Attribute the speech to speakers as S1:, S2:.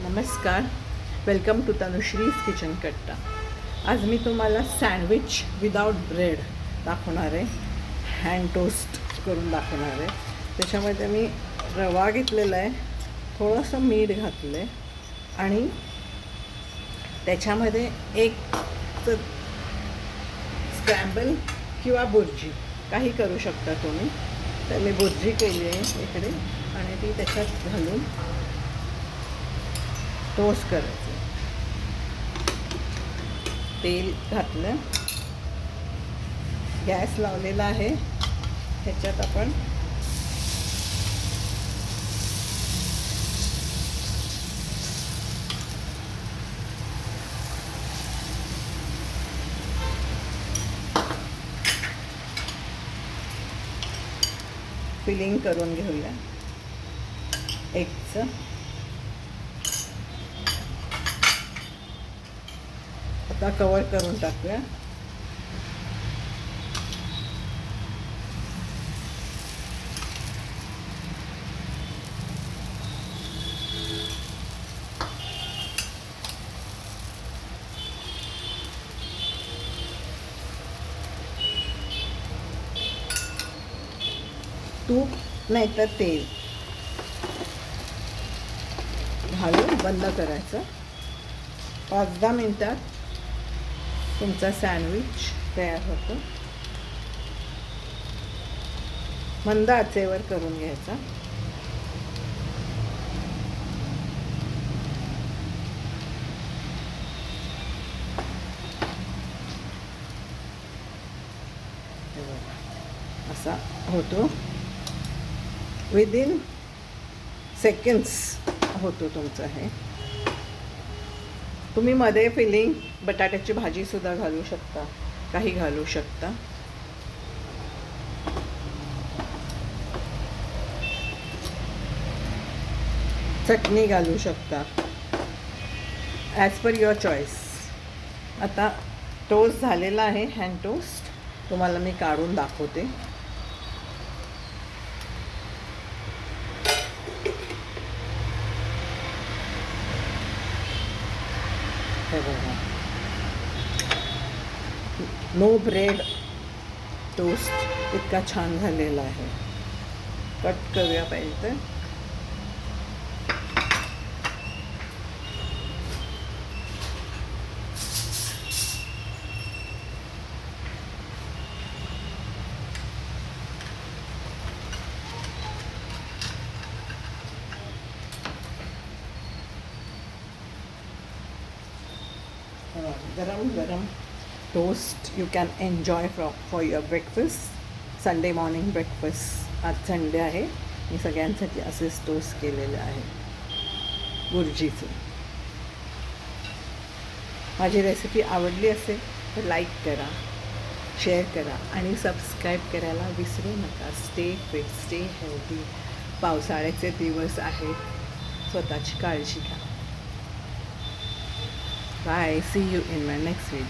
S1: नमस्कार, welcome to Tanushree's kitchen कट्टा. आज मी तुम्हाला सँडविच विदाउट ब्रेड दाखवणार आहे. हँड टोस्ट करून दाखवणार आहे. त्याच्यामध्ये मी रवा घेतलेला आहे, थोडंसं मीठ घातलं आहे आणि त्याच्यामध्ये एक स्क्रॅम्बल किंवा बुर्जी काही करू शकता तुम्ही. तर मी बुर्जी केली आहे इकडे आणि ती त्याच्यात घालून टोस्ट करायचं. तेल घातलं, गॅस लावलेला आहे. ह्याच्यात आपण फिलिंग करून घेऊया एगचं. आता कवर करून टाकूया. तूप नाही तर तेल घालून बंद करायचं. 5-10 मिनिटात तुमचा सँडविच तयार होतो. मंद आचेवर करून घ्यायचा. असा होतो. विदिन सेकंड्स होतो तुमचं हे. तुम्ही मध्ये फिलिंग बटाट्याची भाजीसुद्धा घालू शकता, काही घालू शकता. चटणी घालू शकता, ॲज पर युअर चॉईस. आता टोस्ट झालेला आहे, हँड टोस्ट. तुम्हाला मी काढून दाखवते. हे बघा, नो ब्रेड टोस्ट इतका छान झालेला आहे. कट करूया पाहिजे तर. गरम गरम toast you can enjoy for your breakfast, Sunday morning breakfast. आज संडे आहे, मी सगळ्यांसाठी असेच टोस्ट केलेले आहे बुर्जीचे. माझी रेसिपी आवडली असेल तर लाईक करा, शेअर करा आणि सबस्क्राईब करायला विसरू नका. Stay fit, stay healthy. पावसाळ्याचे दिवस आहेत, स्वतःची काळजी घ्या. Bye. See you in my next video.